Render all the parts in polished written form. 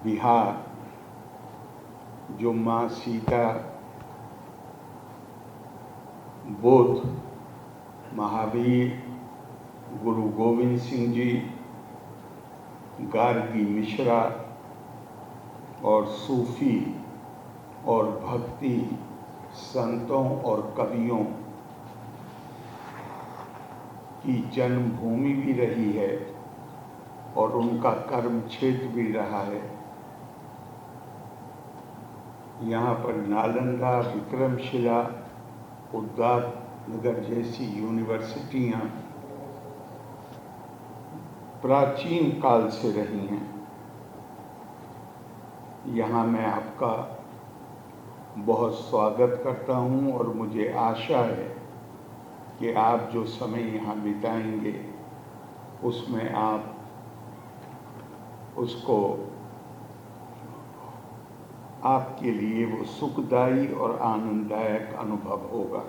बिहार जो माँ सीता, बुद्ध, महावीर, गुरु गोविंद सिंह जी, गार्गी मिश्रा और सूफी और भक्ति संतों और कवियों की जन्मभूमि भी रही है और उनका कर्म क्षेत्र भी रहा है। यहाँ पर नालंदा, विक्रमशिला, उद्दालनगर जैसी यूनिवर्सिटियाँ प्राचीन काल से रही हैं। यहाँ मैं आपका बहुत स्वागत करता हूँ और मुझे आशा है कि आप जो समय यहाँ बिताएंगे उसमें आप उसको आपके लिए वो सुखदायी और आनंददायक अनुभव होगा।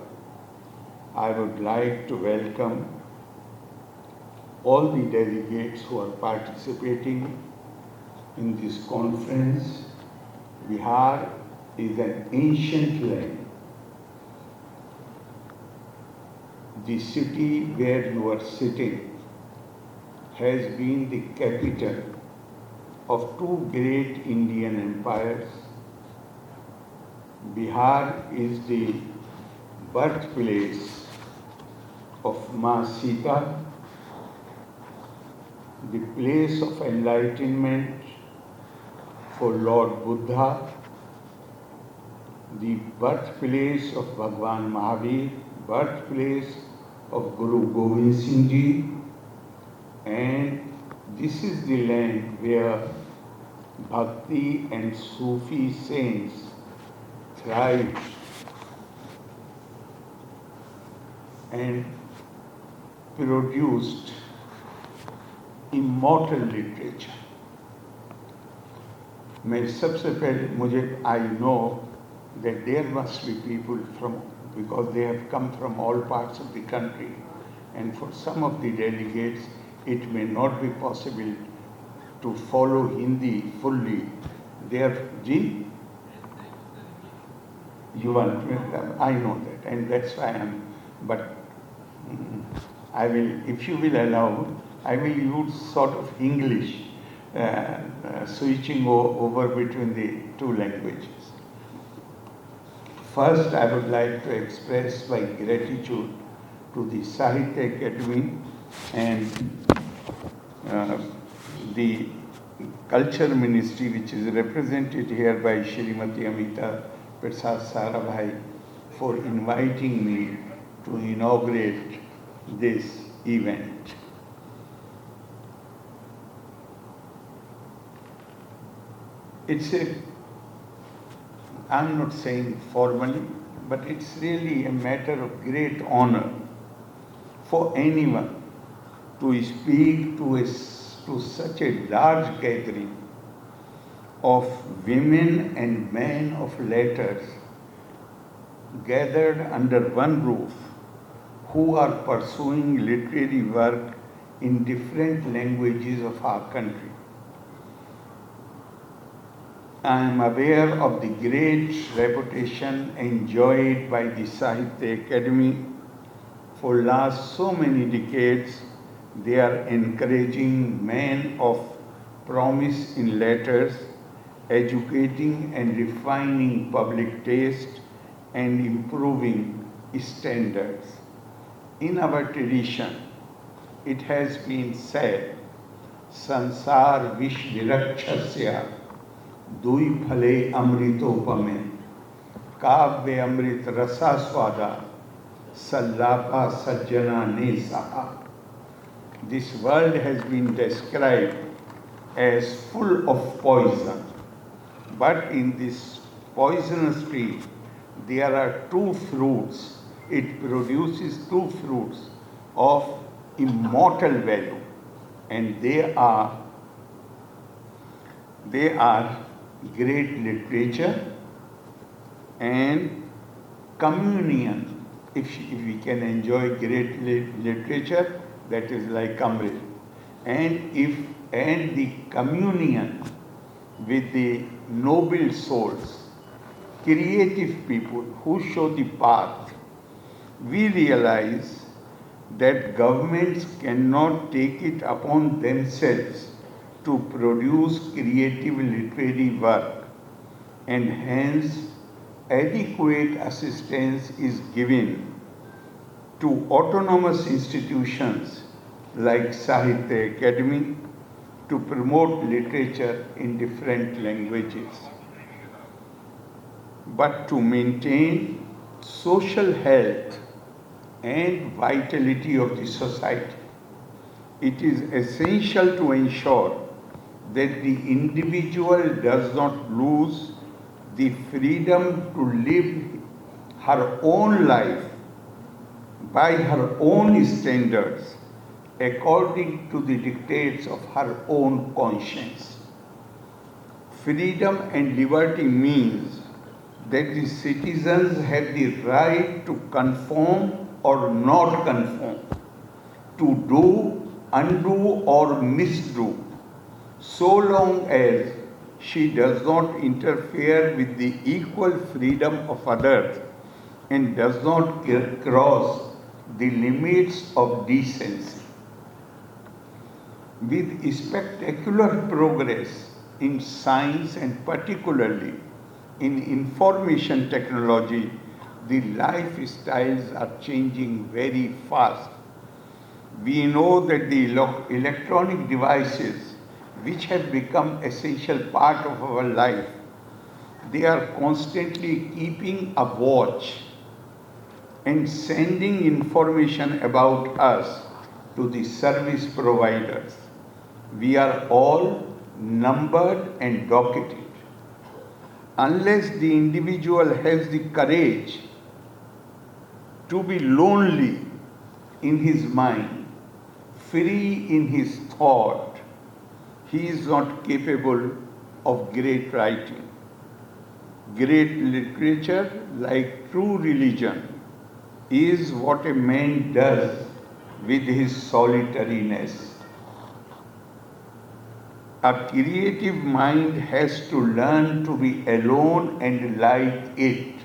I would like to welcome all the delegates who are participating in this conference. Bihar is an ancient land. The city where you are sitting has been the capital of two great Indian empires. Bihar is the birthplace of Ma Sita, the place of enlightenment for Lord Buddha, the birthplace of Bhagwan Mahavir, birthplace of Guru Govind Singh Ji, and this is the land where Bhakti and Sufi saints thrived and produced immortal literature. मैं सबसे पहले I know that there must be people from, because they have come from all parts of the country, and for some of the delegates it may not be possible to follow Hindi fully. Ji, you want me? I know that, and that's why but I will, if you will allow, I will use sort of English, switching over between the two languages. First, I would like to express my gratitude to the Sahitya Academy and the Culture Ministry, which is represented here by Shrimati Amita Prasad Sarabhai, for inviting me to inaugurate this event. I'm not saying formally, but it's really a matter of great honor for anyone to speak to such a large gathering of women and men of letters gathered under one roof who are pursuing literary work in different languages of our country. I am aware of the great reputation enjoyed by the Sahitya Academy. For last so many decades, they are encouraging men of promise in letters, educating and refining public taste, and improving standards. In our tradition, it has been said, Sansar Vish Virakshasya Dui Phale Amritopame Kavya Amrit Rasa Swada Sallapa Sajjana Ne Saha. This world has been described as full of poison, but in this poisonous tree there are two fruits. It produces two fruits of immortal value, and they are great literature and communion. If we can enjoy great literature, that is like Amrit. And the communion with the noble souls, creative people who show the path, we realize that governments cannot take it upon themselves to produce creative literary work, and hence adequate assistance is given to autonomous institutions like Sahitya Academy to promote literature in different languages. But to maintain social health and vitality of the society, it is essential to ensure that the individual does not lose the freedom to live her own life by her own standards according to the dictates of her own conscience. Freedom and liberty means that the citizens have the right to conform or not conform, to do, undo, or misdo, so long as she does not interfere with the equal freedom of others and does not cross the limits of decency. With spectacular progress in science and particularly in information technology, the lifestyles are changing very fast. We know that the electronic devices which have become essential part of our life, they are constantly keeping a watch and sending information about us to the service providers. We are all numbered and docketed. Unless the individual has the courage to be lonely in his mind, free in his thought, he is not capable of great writing. Great literature, like true religion, is what a man does with his solitariness. A creative mind has to learn to be alone and like it.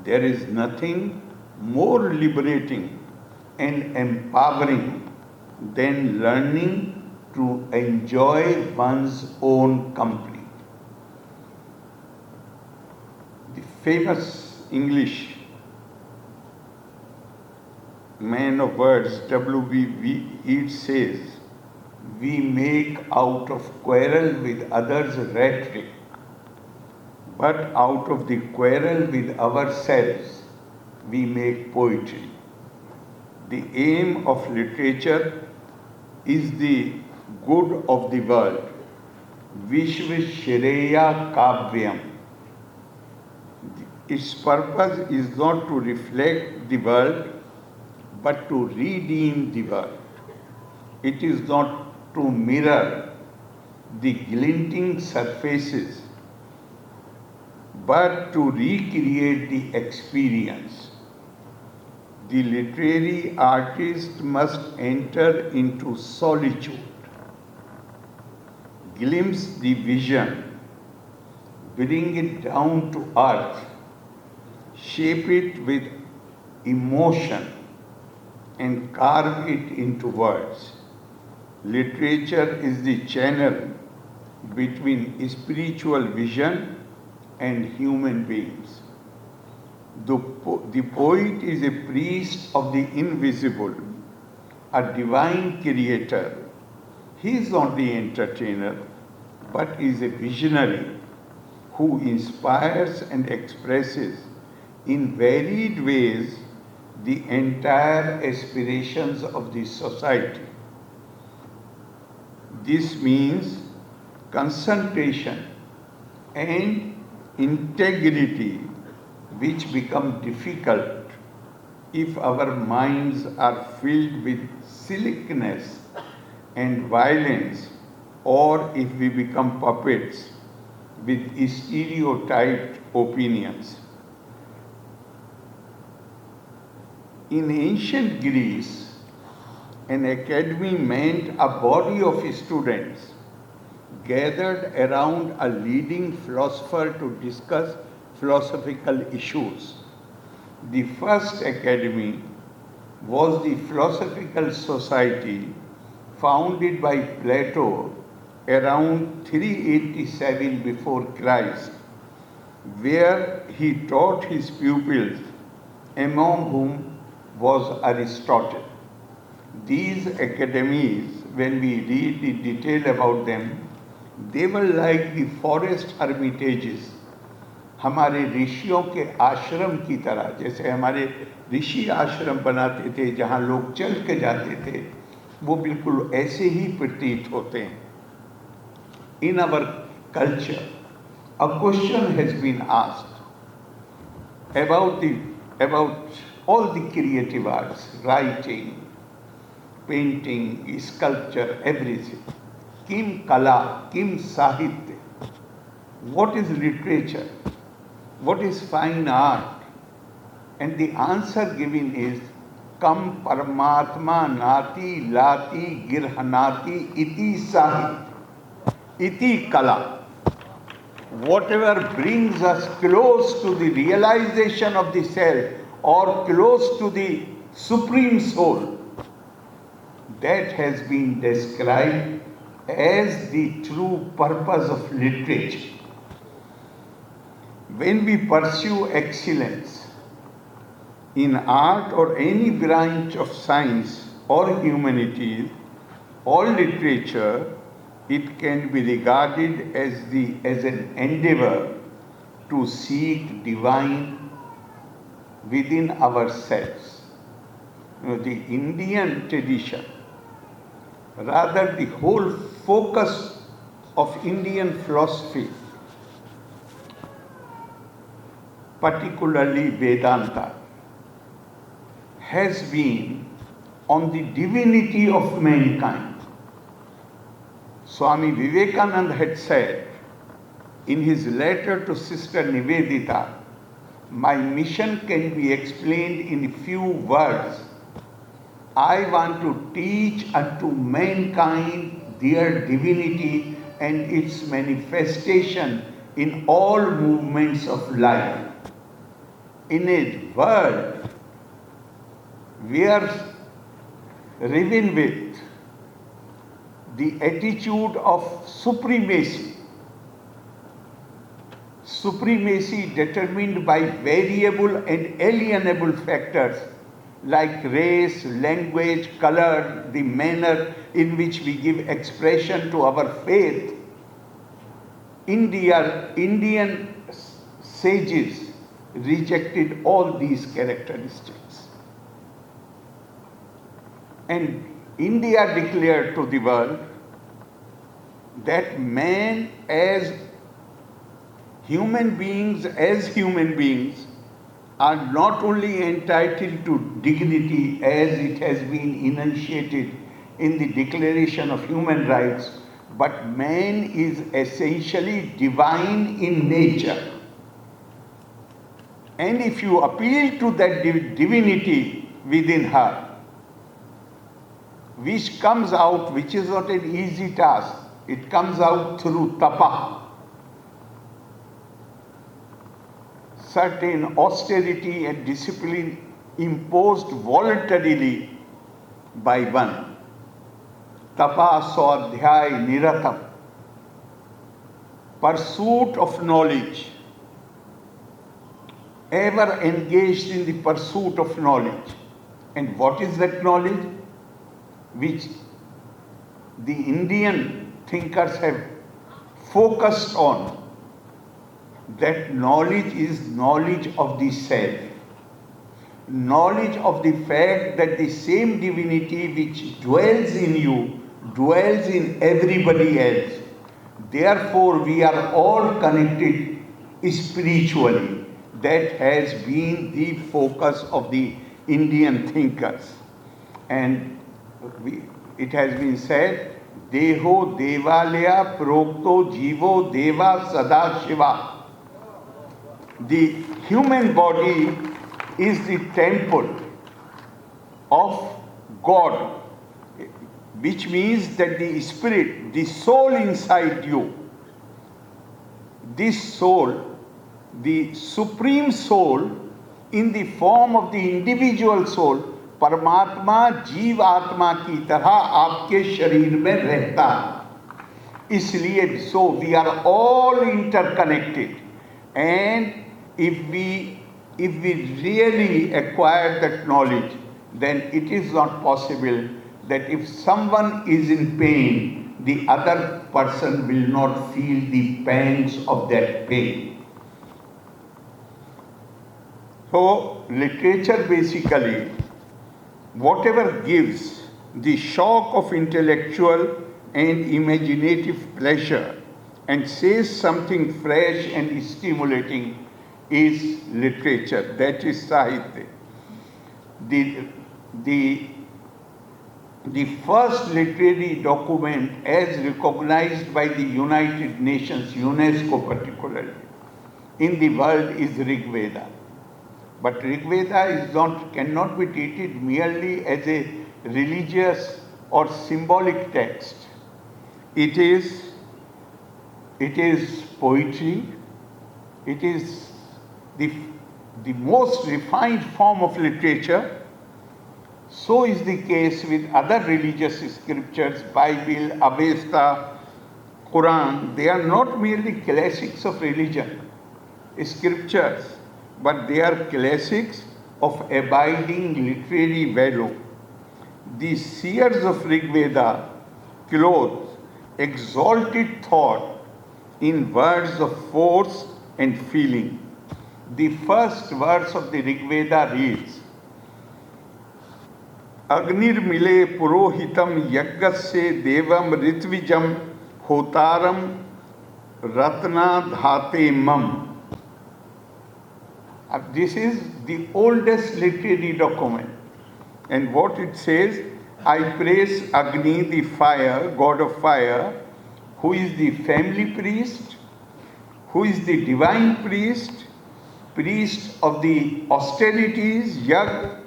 There is nothing more liberating and empowering than learning to enjoy one's own company. The famous English man of words, W.B. Yeats says, "We make out of quarrel with others rhetoric, but out of the quarrel with ourselves we make poetry." The aim of literature is the good of the world. Vishva Shreya Kavyam. Its purpose is not to reflect the world, but to redeem the world. It is not to mirror the glinting surfaces, but to recreate the experience. The literary artist must enter into solitude, glimpse the vision, bring it down to earth, shape it with emotion, and carve it into words. Literature is the channel between spiritual vision and human beings. The poet is a priest of the invisible, a divine creator. He is not the entertainer, but is a visionary who inspires and expresses in varied ways the entire aspirations of the society. This means concentration and integrity, which become difficult if our minds are filled with silliness and violence, or if we become puppets with stereotyped opinions. In ancient Greece, an academy meant a body of students gathered around a leading philosopher to discuss philosophical issues. The first academy was the Philosophical Society, founded by Plato around 387 before Christ, where he taught his pupils, among whom was Aristotle. These academies, when we read the detail about them, they were like the forest hermitages, हमारे ऋषियों के आश्रम की तरह, जैसे हमारे ऋषि आश्रम बनाते थे जहाँ लोग चल के जाते थे, वो बिल्कुल ऐसे ही प्रतीत होते हैं. In our culture, a question has been asked about all the creative arts, writing, painting, sculpture, everything. Kim kala, kim sahitya. What is literature? What is fine art? And the answer given is kam paramatma nati lati girhanati iti sahitya. Iti kala. Whatever brings us close to the realization of the self or close to the supreme soul, that has been described as the true purpose of literature. When we pursue excellence in art or any branch of science or humanities or literature, it can be regarded as an endeavor to seek divine within ourselves. The Indian tradition, rather the whole focus of Indian philosophy, particularly Vedanta, has been on the divinity of mankind. Swami Vivekananda had said in his letter to Sister Nivedita, my mission can be explained in few words. I want to teach unto mankind their divinity and its manifestation in all movements of life. In a world where riven with the attitude of supremacy determined by variable and alienable factors like race, language, color, the manner in which we give expression to our faith, Indian sages rejected all these characteristics. And India declared to the world that man as human beings are not only entitled to dignity as it has been enunciated in the Declaration of Human Rights, but man is essentially divine in nature. And if you appeal to that divinity within her, which comes out, which is not an easy task, it comes out through tapa, certain austerity and discipline imposed voluntarily by one. Tapa swadhyay niratam, pursuit of knowledge, ever engaged in the pursuit of knowledge. And what is that knowledge? Which the Indian thinkers have focused on, that knowledge is knowledge of the self, knowledge of the fact that the same divinity which dwells in you dwells in everybody else. Therefore, we are all connected spiritually. That has been the focus of the Indian thinkers. And it has been said, Deho Devalaya Prokto Jivo Deva Sada Shiva. The human body is the temple of God. which means that the spirit, the soul inside you, this soul, the supreme soul in the form of the individual soul, परमात्मा जीव आत्मा की तरह आपके शरीर में रहता है। इसलिए so we are all interconnected, and if we really acquire that knowledge, then it is not possible that if someone is in pain, the other person will not feel the pangs of that pain. So literature basically, whatever gives the shock of intellectual and imaginative pleasure and says something fresh and stimulating is literature, that is Sahitya. The first literary document as recognized by the United Nations, UNESCO particularly, in the world is Rig Veda. But Rig Veda cannot be treated merely as a religious or symbolic text. It is poetry. It is the most refined form of literature. So is the case with other religious scriptures, Bible, Avesta, Quran. They are not merely classics of religion, scriptures, but they are classics of abiding literary value. The seers of Rig Veda clothe exalted thought in words of force and feeling. The first verse of the Rig Veda reads, Agnirmile purohitam yaggasya devam ritwijam hotaram ratna dhate mam. This is the oldest literary document. And what it says, I praise Agni, the fire, god of fire, who is the family priest, who is the divine priest, priest of the austerities, yag,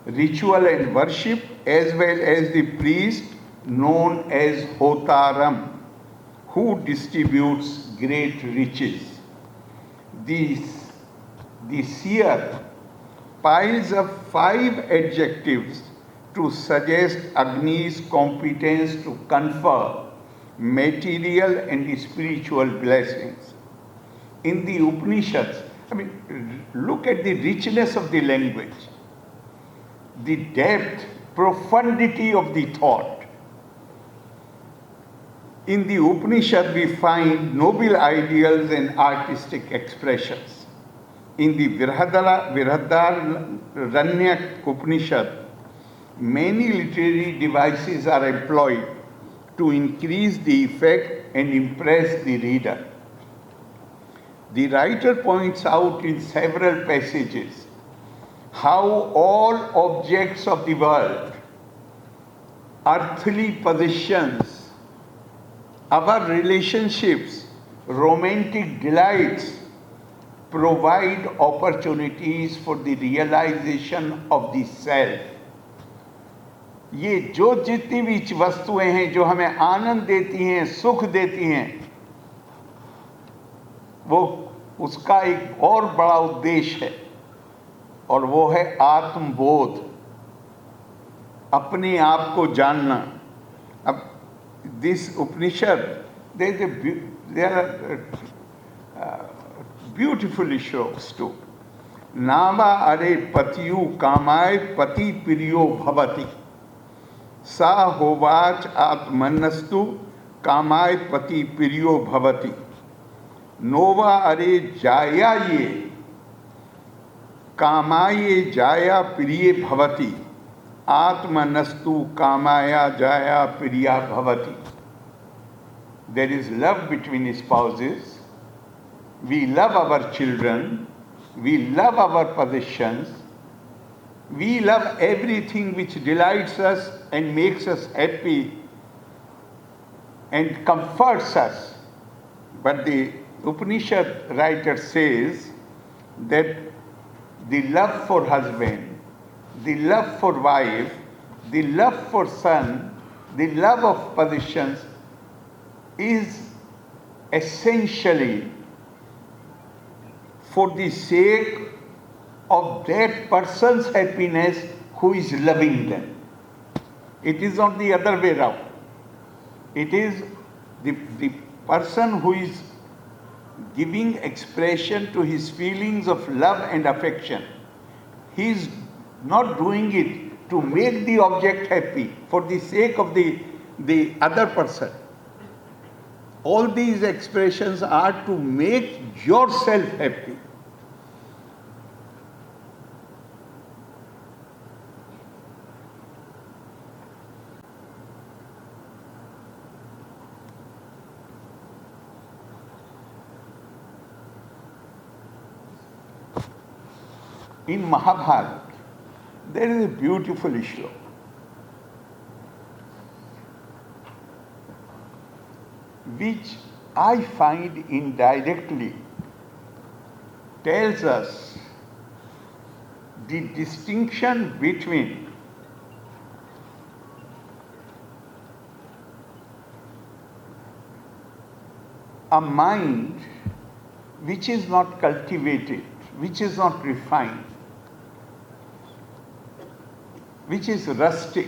ritual and worship, as well as the priest known as Hotaram, who distributes great riches. The seer piles up 5 adjectives to suggest Agni's competence to confer material and spiritual blessings. In the Upanishads, look at the richness of the language, the depth, profundity of the thought. In the Upanishad, we find noble ideals and artistic expressions. In the Virhadaranya Upanishad, many literary devices are employed to increase the effect and impress the reader. The writer points out in several passages how all objects of the world, earthly possessions, our relationships, romantic delights, provide opportunities for the realization of the self. ये जो जितनी भी वस्तुएं हैं जो हमें आनंद देती हैं, सुख देती हैं, वो उसका एक और बड़ा उद्देश्य है, और वो है आत्मबोध, अपने आप को जानना. अब this Upanishad, there are beautiful shlokas too. नामा अरे पतियु कामाय पति प्रियो भवति, सा होवाच आत्मनस्तु कामाय पति प्रियो भवति. नोवा अरे जाया ये कामाये जाया प्रिय भवति, आत्मनस्तु कामाया जाया प्रिया भवति. There is love between spouses. We love our children. We love our possessions. We love everything which delights us and makes us happy and comforts us. But the Upanishad writer says that the love for husband, the love for wife, the love for son The love of possessions is essentially for the sake of that person's happiness who is loving them. It is not the other way around. It is the person who is giving expression to his feelings of love and affection. He is not doing it to make the object happy for the sake of the other person. All these expressions are to make yourself happy. In Mahabharata, there is a beautiful shloka which I find indirectly tells us the distinction between a mind which is not cultivated, which is not refined, which is rustic,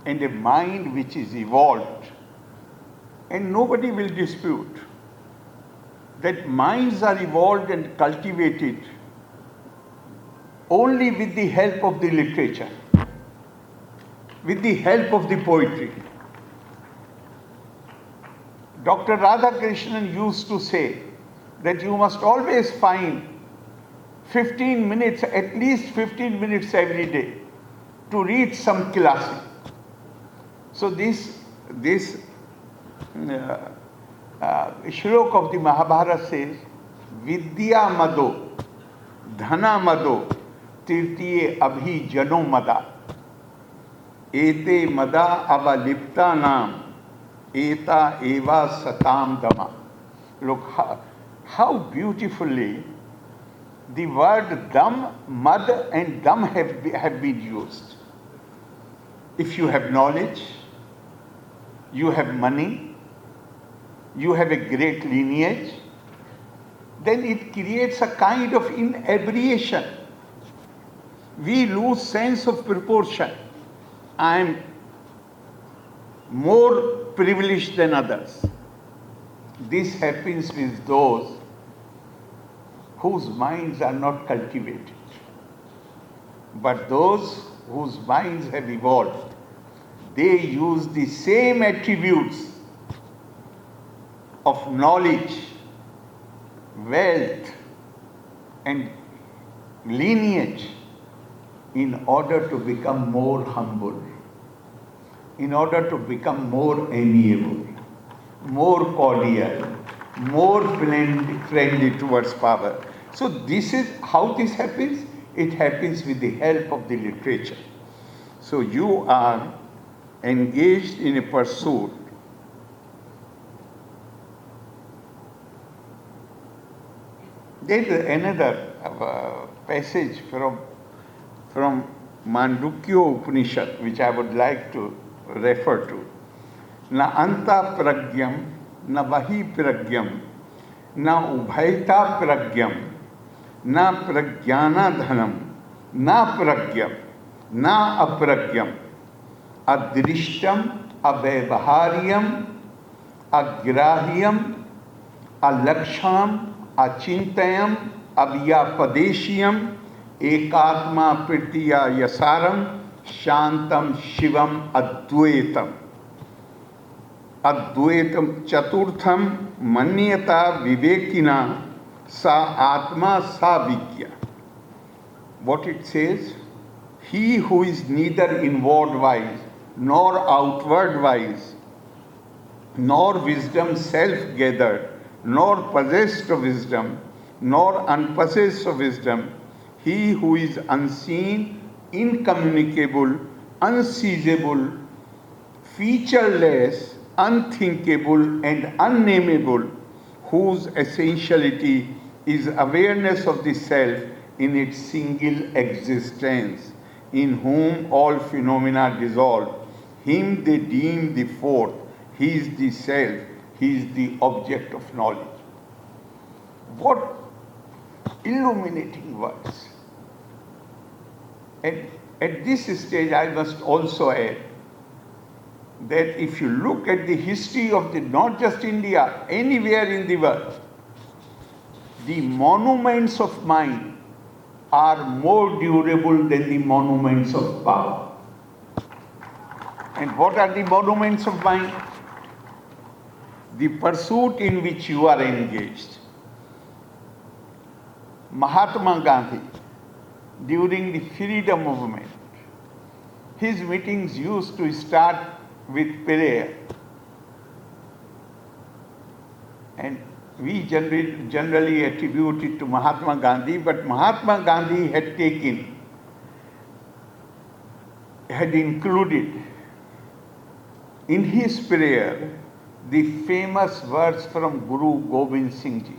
and a mind which is evolved. And nobody will dispute that minds are evolved and cultivated only with the help of the literature, with the help of the poetry. Dr. Radhakrishnan used to say that you must always find 15 minutes, at least 15 minutes every day to read some classic. So this shlok of the Mahabharata says, Vidya mado, dhana mado, tirtiye abhi jano mada, ete mada avalipta nam, eta eva satam dama. Look how beautifully the word dam, mad and dam have been used. If you have knowledge, you have money, you have a great lineage, then it creates a kind of inebriation. We lose sense of proportion. I am more privileged than others. This happens with those whose minds are not cultivated. But those whose minds have evolved, they use the same attributes of knowledge, wealth, and lineage in order to become more humble, in order to become more amiable, more cordial, more friendly towards power. So this is how this happens. It happens with the help of the literature. So you are engaged in a pursuit there is another passage from Mandukya Upanishad which I would like to refer to. Na anta pragyam, na vahi pragyam, na ubhaita pragyam, na pragyana dhanam, na pragyam, na apragyam, adrishtam, avevharyam, agrahyam, alakshanam, achintayam, avyapadeshyam, ekatma pritiya yasaram, shantam shivam advaitam. Advaitam chaturtham manyata vivekina sa atma sa vigya. What it says? He who is neither inward wise nor outward wise, nor wisdom self-gathered, nor possessed of wisdom, nor unpossessed of wisdom, he who is unseen, incommunicable, unseizable, featureless, unthinkable, and unnameable, whose essentiality is awareness of the self in its single existence, in whom all phenomena dissolve. Him they deem the fourth. He is the self. He is the object of knowledge. What illuminating words. And at this stage, I must also add that if you look at the history of not just India, anywhere in the world, the monuments of mind are more durable than the monuments of power. And what are the monuments of mind? The pursuit in which you are engaged. Mahatma Gandhi, during the freedom movement, his meetings used to start with prayer. And we generally attribute it to Mahatma Gandhi, but Mahatma Gandhi had included in his prayer the famous words from Guru Gobind Singh Ji.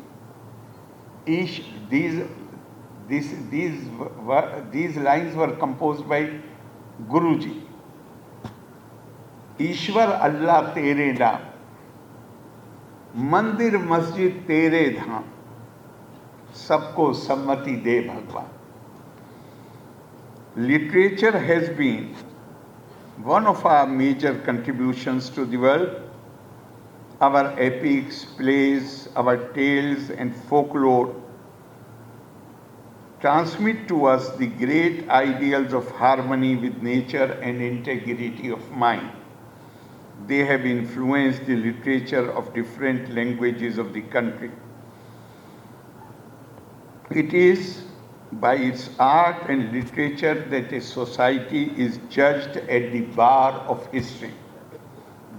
These lines were composed by Guruji. ईश्वर अल्लाह तेरे नाम, मंदिर मस्जिद तेरे धाम, सबको सम्मति दे भगवान. Literature has been one of our major contributions to the world. Our epics, plays, our tales and folklore transmit to us the great ideals of harmony with nature and integrity of mind. They have influenced the literature of different languages of the country. It is by its art and literature that a society is judged at the bar of history.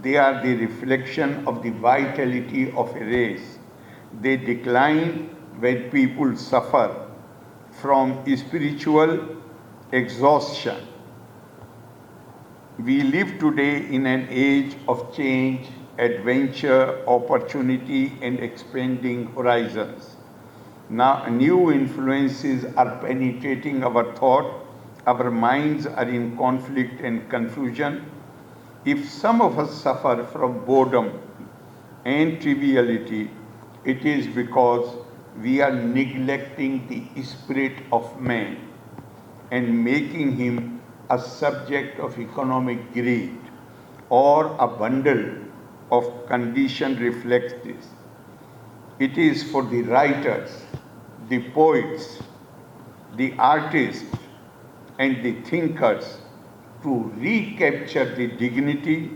They are the reflection of the vitality of a race. They decline when people suffer from spiritual exhaustion. We live today in an age of change, adventure, opportunity, and expanding horizons. Now, new influences are penetrating our thought. Our minds are in conflict and confusion. If some of us suffer from boredom and triviality, it is because we are neglecting the spirit of man and making him a subject of economic greed, or a bundle of condition reflects this. It is for the writers, the poets, the artists, and the thinkers to recapture the dignity,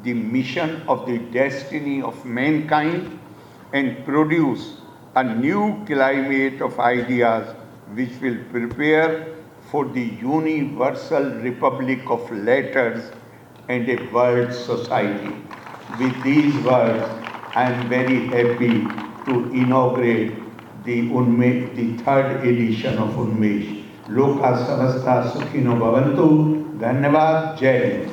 the mission of the destiny of mankind, and produce a new climate of ideas which will prepare for the universal republic of letters and a world society. With these words, I am very happy to inaugurate the third edition of Unmesh. Loka samasta sukhino bhavantu. Dhanyavad. Jai Hind.